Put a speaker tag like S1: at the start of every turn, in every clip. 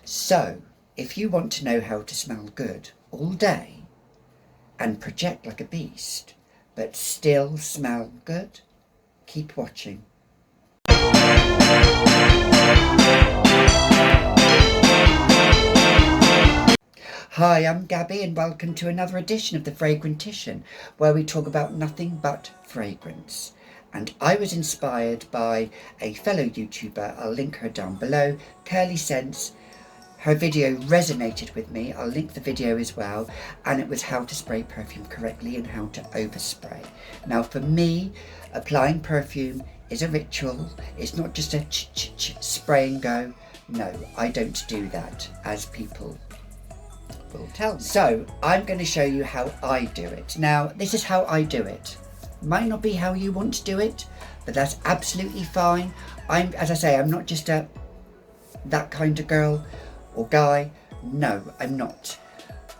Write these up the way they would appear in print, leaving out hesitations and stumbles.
S1: So, if you want to know how to smell good all day and project like a beast, but still smell good, keep watching. Hi, I'm Gabby and welcome to another edition of the Fragrantician, where we talk about nothing but fragrance. And I was inspired by a fellow YouTuber, I'll link her down below, Curly Scents. Her video resonated with me, I'll link the video as well, and it was how to spray perfume correctly and how to overspray. Now for me, applying perfume is a ritual. It's not just a spray and go. No, I don't do that, as people will tell me. So I'm going to show you how I do it. Now this is how I do it. Might not be how you want to do it, but that's absolutely fine. As I say, I'm not just that kind of girl or guy. No, I'm not.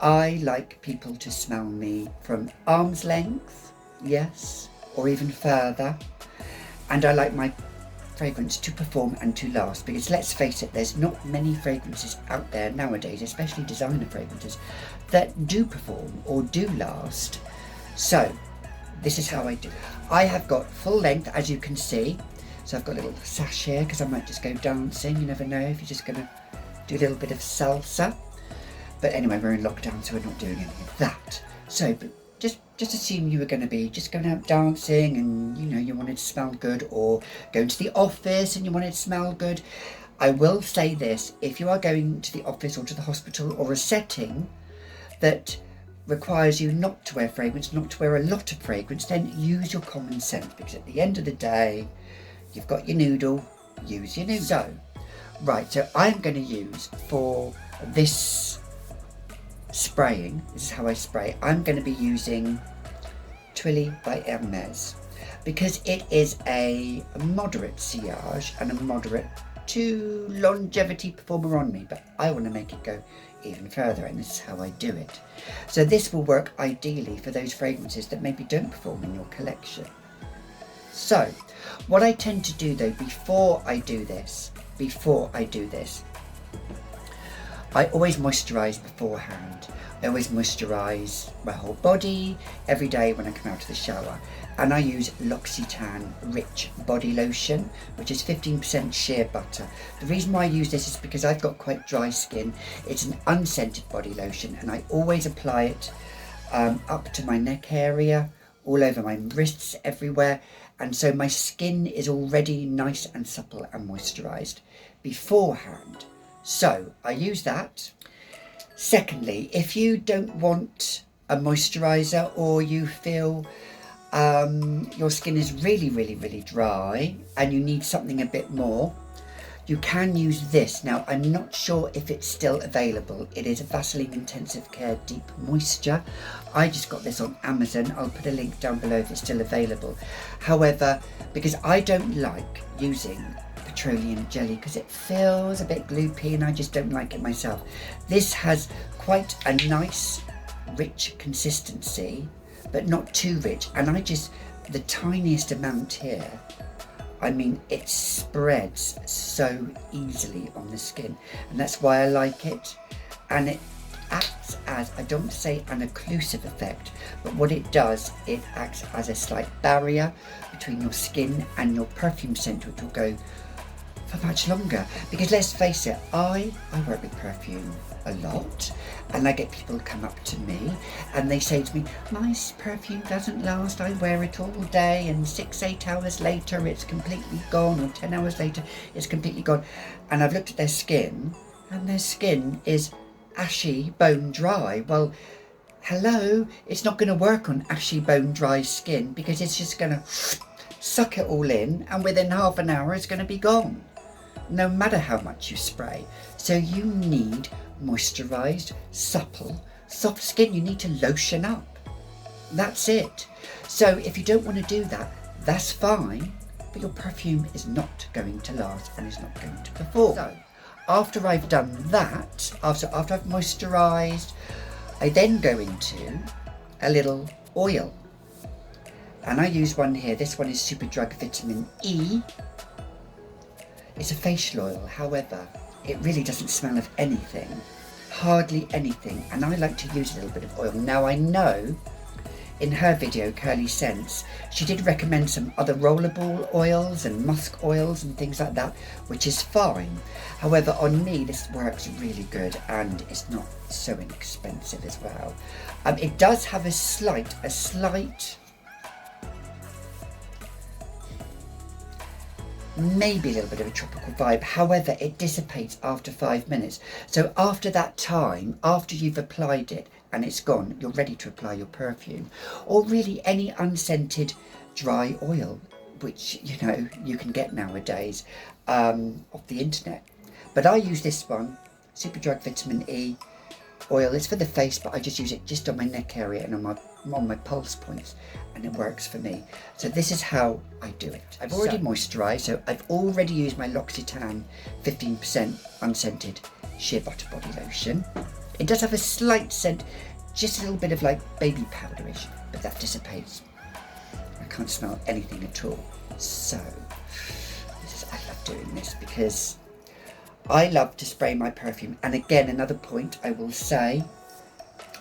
S1: I like people to smell me from arm's length, yes, or even further. And I like my fragrance to perform and to last, because let's face it, there's not many fragrances out there nowadays, especially designer fragrances, that do perform or do last. So this is how I do it. I have got full length, as you can see. So I've got a little sash here because I might just go dancing. You never know if you're just going to do a little bit of salsa. But anyway, we're in lockdown, so we're not doing any of that. So but just assume you were going to be just going out dancing and, you know, you wanted to smell good, or going to the office and you wanted to smell good. I will say this, if you are going to the office or to the hospital or a setting that requires you not to wear fragrance, not to wear a lot of fragrance, then use your common sense, because at the end of the day, you've got your noodle, use your noodle. So, right, so I'm going to use for this spraying, this is how I spray, I'm going to be using Twilly by Hermes, because it is a moderate sillage and a moderate to longevity performer on me, but I want to make it go even further, and this is how I do it. So this will work ideally for those fragrances that maybe don't perform in your collection. So what I tend to do though, before I do this, I always moisturise beforehand. I always moisturise my whole body every day when I come out of the shower. And I use l'Occitane Rich Body Lotion, which is 15% shea butter. The reason why I use this is because I've got quite dry skin. It's an unscented body lotion, and I always apply it up to my neck area, all over my wrists, everywhere. And so my skin is already nice and supple and moisturised beforehand. So I use that. Secondly, if you don't want a moisturiser, or you feel your skin is really dry and you need something a bit more, you can use this. Now I'm not sure if it's still available. It is a Vaseline Intensive Care Deep Moisture. I just got this on Amazon. I'll put a link down below if it's still available. However, because I don't like using petroleum jelly because it feels a bit gloopy and I just don't like it myself, this has quite a nice rich consistency, but not too rich, and I just, the tiniest amount here, I mean, it spreads so easily on the skin, and that's why I like it. And it acts as, I don't say an occlusive effect, but what it does, it acts as a slight barrier between your skin and your perfume scent, which will go for much longer. Because let's face it, I work with perfume a lot, and I get people come up to me and they say to me, my perfume doesn't last, I wear it all day and 6-8 hours later it's completely gone, or 10 hours later it's completely gone. And I've looked at their skin, and their skin is ashy, bone dry. Well, hello, it's not going to work on ashy, bone dry skin, because it's just going to suck it all in, and within half an hour it's going to be gone, no matter how much you spray. So you need moisturised, supple, soft skin. You need to lotion up. That's it. So if you don't want to do that, that's fine, but your perfume is not going to last and is not going to perform. So after I've done that, after I've moisturised, I then go into a little oil. And I use one here. This one is Superdrug Vitamin E. It's a facial oil, however, it really doesn't smell of anything, hardly anything, and I like to use a little bit of oil. Now I know in her video, Curly Scents, she did recommend some other rollerball oils and musk oils and things like that, which is fine. However, on me, this works really good and it's not so inexpensive as well. It does have a slight, maybe a little bit of a tropical vibe. However, it dissipates after 5 minutes. So after that time, after you've applied it and it's gone, you're ready to apply your perfume, or really any unscented dry oil, which, you know, you can get nowadays off the internet. But I use this one, Superdrug Vitamin E oil. It's for the face, but I just use it just on my neck area and on my pulse points, and it works for me. So this is how I do it. I've already moisturised, so I've already used my L'Occitane 15% unscented shea butter body lotion. It does have a slight scent, just a little bit of like baby powderish, but that dissipates. I can't smell anything at all. So I love doing this because I love to spray my perfume. And again, another point I will say,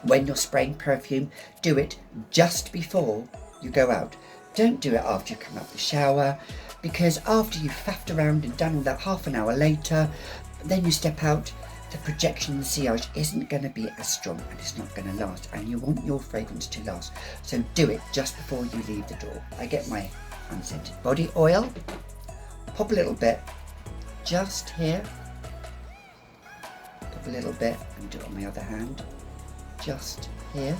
S1: when you're spraying perfume, do it just before you go out. Don't do it after you come out the shower, because after you've faffed around and done all that, half an hour later, then you step out, the projection and the sillage isn't going to be as strong and it's not going to last, and you want your fragrance to last. So do it just before you leave the door. I get my unscented body oil, pop a little bit just here, pop a little bit, and do it on my other hand, just here,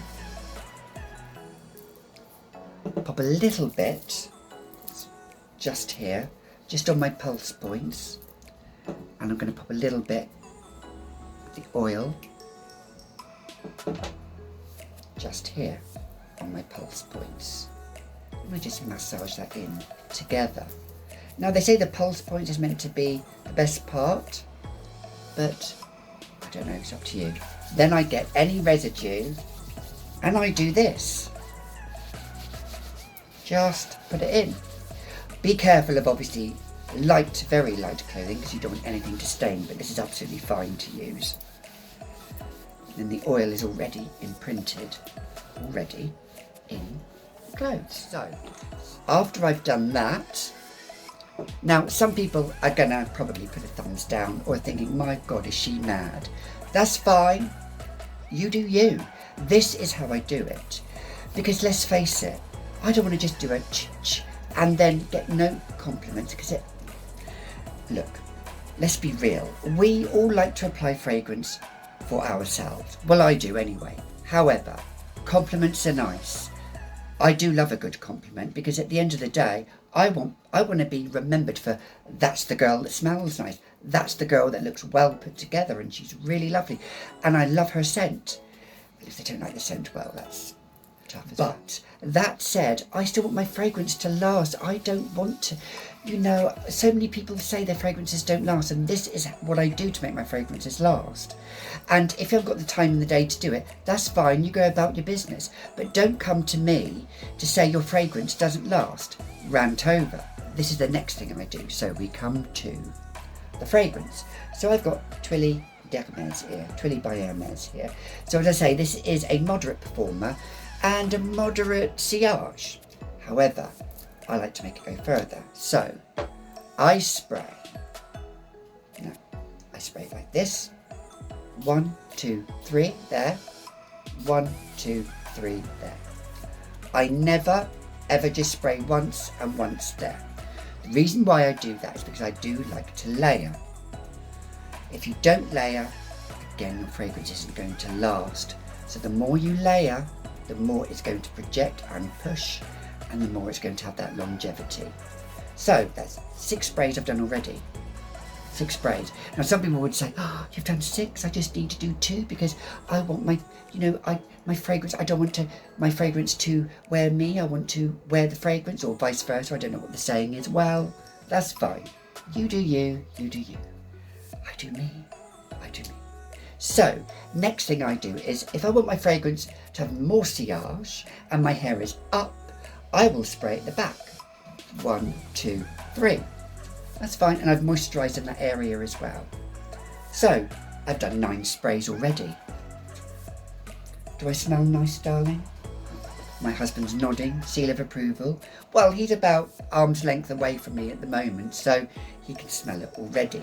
S1: pop a little bit just here, just on my pulse points, and I'm going to pop a little bit of the oil just here on my pulse points. And we just massage that in together. Now they say the pulse point is meant to be the best part, but I don't know, it's up to you. Then I get any residue and I do this. Just put it in. Be careful of obviously light, very light clothing, because you don't want anything to stain, but this is absolutely fine to use. And the oil is already imprinted, already in clothes. So after I've done that, now some people are gonna probably put a thumbs down or thinking, my God, is she mad? That's fine, you do you. This is how I do it, because let's face it, I don't want to just do a ch-ch and then get no compliments, because look, let's be real, we all like to apply fragrance for ourselves. Well, I do anyway. However, compliments are nice. I do love a good compliment, because at the end of the day, I want to be remembered for, that's the girl that smells nice. That's the girl that looks well put together and she's really lovely. And I love her scent. If they don't like the scent, well, that's tough as well. But that said, I still want my fragrance to last. I don't want to, you know, so many people say their fragrances don't last, and this is what I do to make my fragrances last. And if you haven't got the time in the day to do it, that's fine, you go about your business. But don't come to me to say your fragrance doesn't last. Rant over. This is the next thing I do. So we come to the fragrance. So I've got Twilly d'Hermès here, Twilly by Hermès here. So as I say, this is a moderate performer and a moderate sillage. However, I like to make it go further. So I spray. No, I spray like this. 1, 2, 3, there. 1, 2, 3, there. I never ever just spray once and once there. The reason why I do that is because I do like to layer. If you don't layer, again, your fragrance isn't going to last. So the more you layer, the more it's going to project and push, and the more it's going to have that longevity. So that's 6 sprays I've done already. 6 sprays. Now some people would say, oh, you've done 6, I just need to do 2 because I want my, you know, my fragrance, I don't want my fragrance to wear me, I want to wear the fragrance, or vice versa, I don't know what the saying is. Well, that's fine. You do you, you do you. I do me, I do me. So, next thing I do is, if I want my fragrance to have more sillage and my hair is up, I will spray at the back. 1, 2, 3. That's fine, and I've moisturised in that area as well. So, I've done 9 sprays already. Do I smell nice, darling? My husband's nodding, seal of approval. Well, he's about arm's length away from me at the moment, so he can smell it already.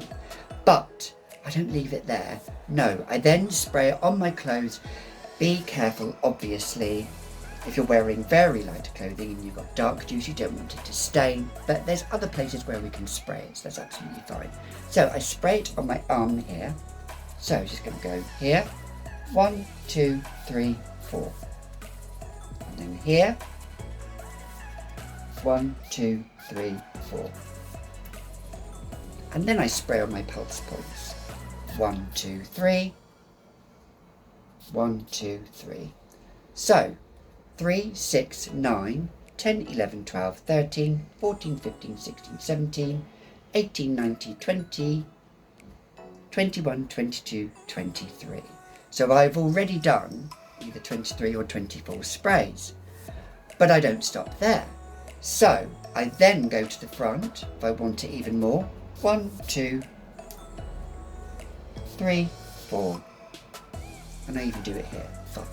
S1: But I don't leave it there. No, I then spray it on my clothes. Be careful, obviously. If you're wearing very light clothing and you've got dark juice, you don't want it to stain, but there's other places where we can spray it, so that's absolutely fine. So I spray it on my arm here. So I'm just going to go here. 1, 2, 3, 4. And then here. 1, 2, 3, 4. And then I spray on my pulse points. 1, 2, 3. 1, 2, 3. So 3, 6, 9, 10, 11, 12, 13, 14, 15, 16, 17, 18, 19, 20, 21, 22, 23. So I've already done either 23 or 24 sprays, but I don't stop there. So I then go to the front if I want it even more. 1, 2, 3, 4, and I even do it here, 5.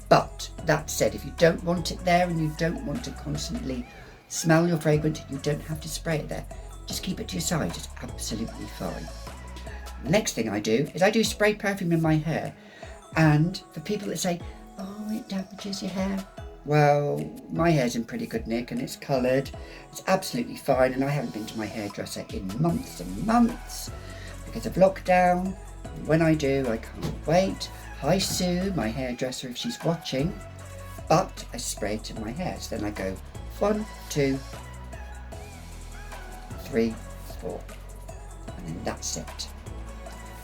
S1: But that said, if you don't want it there and you don't want to constantly smell your fragrance, you don't have to spray it there. Just keep it to your side, it's absolutely fine. The next thing I do is I do spray perfume in my hair. And for people that say, oh, it damages your hair. Well, my hair's in pretty good nick and it's coloured. It's absolutely fine, and I haven't been to my hairdresser in months and months because of lockdown. When I do, I can't wait. Hi Sue, my hairdresser, if she's watching. But I spray it in my hair. So then I go 1, 2, 3, 4. And then that's it.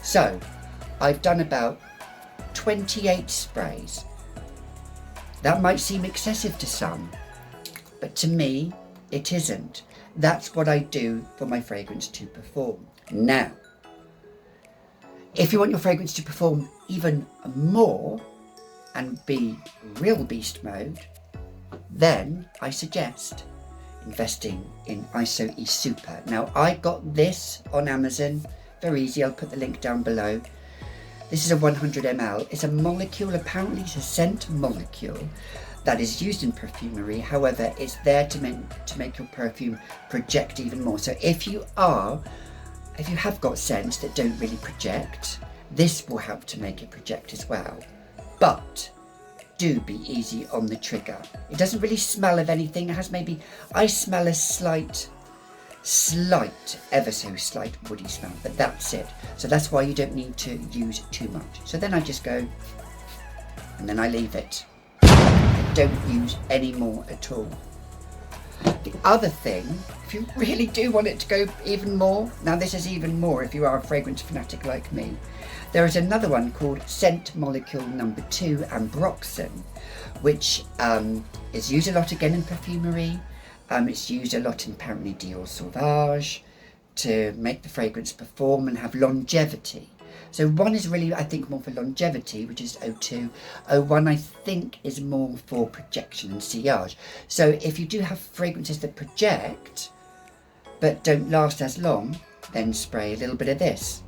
S1: So I've done about 28 sprays. That might seem excessive to some, but to me, it isn't. That's what I do for my fragrance to perform. Now, if you want your fragrance to perform even more and be real beast mode, then I suggest investing in ISO E Super. Now, I got this on Amazon. Very easy, I'll put the link down below. This is a 100 ml. It's a molecule, apparently it's a scent molecule that is used in perfumery. However, it's there to make your perfume project even more. So if you have got scents that don't really project, this will help to make it project as well. But do be easy on the trigger. It doesn't really smell of anything. It has I smell a slight, ever so slight woody smell, but that's it. So that's why you don't need to use too much. So then I just go and then I leave it. I don't use any more at all. The other thing, if you really do want it to go even more, now this is even more if you are a fragrance fanatic like me, there is another one called Scent Molecule number 2, Ambroxan, which is used a lot again in perfumery. It's used a lot in apparently Dior Sauvage to make the fragrance perform and have longevity. So one is really, I think, more for longevity, which is O2. O1, I think, is more for projection and sillage. So if you do have fragrances that project but don't last as long, then spray a little bit of this.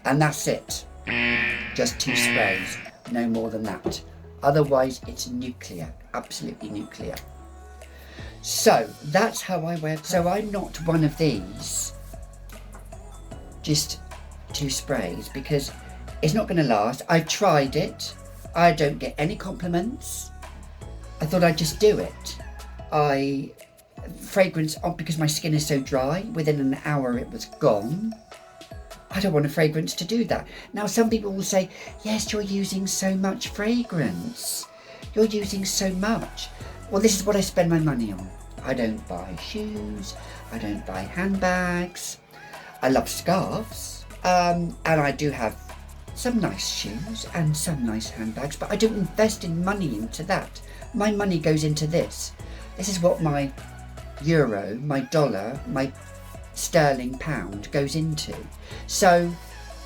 S1: And that's it. Just 2 sprays, no more than that. Otherwise, it's nuclear, absolutely nuclear. So that's how I wear. So I'm not one of these, just 2 sprays, because it's not going to last. I've tried it. I don't get any compliments. I thought I'd just do it. Fragrance, because my skin is so dry, within an hour it was gone. I don't want a fragrance to do that. Now some people will say, yes, you're using so much fragrance. You're using so much. Well, this is what I spend my money on. I don't buy shoes. I don't buy handbags. I love scarves. And I do have some nice shoes and some nice handbags, but I don't invest in money into that. My money goes into this. This is what my euro, my dollar, my sterling pound goes into. So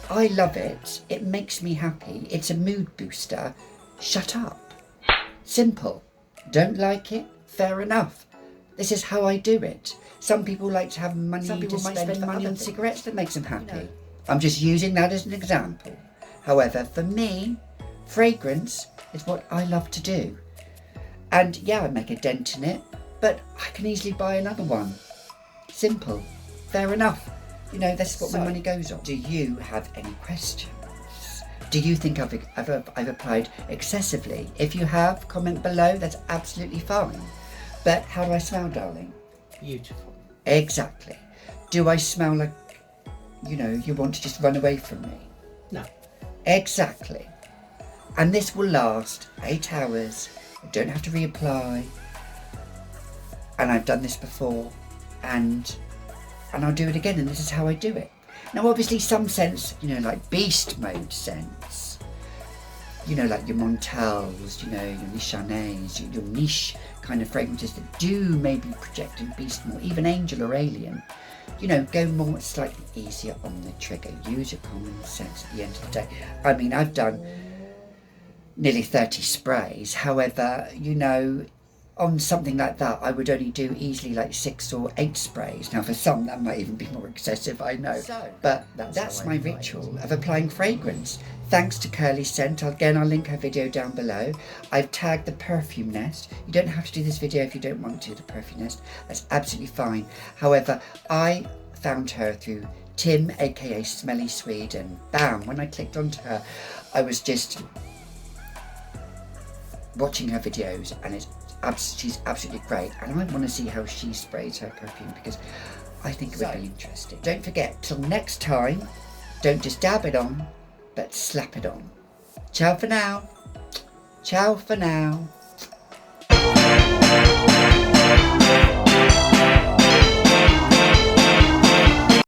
S1: I love it. It makes me happy. It's a mood booster. Shut up. Simple. Don't like it? Fair enough. This is how I do it. Some people like to have money. Some people might spend money on cigarettes that makes them happy. I'm just using that as an example. However, for me, fragrance is what I love to do. And yeah, I make a dent in it, but I can easily buy another one. Simple. Fair enough. You know, that's what my money goes on. Do you have any questions? Do you think I've applied excessively? If you have, comment below. That's absolutely fine. But how do I smell, darling?
S2: Beautiful.
S1: Exactly. Do I smell like, you know, you want to just run away from me?
S2: No.
S1: Exactly. And this will last 8 hours. I don't have to reapply. And I've done this before. And I'll do it again, and this is how I do it. Now obviously some scents, you know, like beast mode scents, you know, like your Montels, you know, your Nichanets, your niche kind of fragrances that do maybe project and beast more, even Angel or Alien, you know, go more slightly easier on the trigger. Use your common sense at the end of the day. I mean, I've done nearly 30 sprays, however, you know, on something like that, I would only do easily like 6 or 8 sprays. Now for some that might even be more excessive, I know. But that's my ritual of applying fragrance. Thanks to Curly Scent. Again, I'll link her video down below. I've tagged the Perfume Nest. You don't have to do this video if you don't want to, the Perfume Nest. That's absolutely fine. However, I found her through Tim, aka Smelly Swede, and bam, when I clicked onto her, I was just watching her videos, and she's absolutely great, and I want to see how she sprays her perfume because I think it would be interesting. Don't forget, till next time, don't just dab it on, but slap it on. Ciao for now. Ciao for now.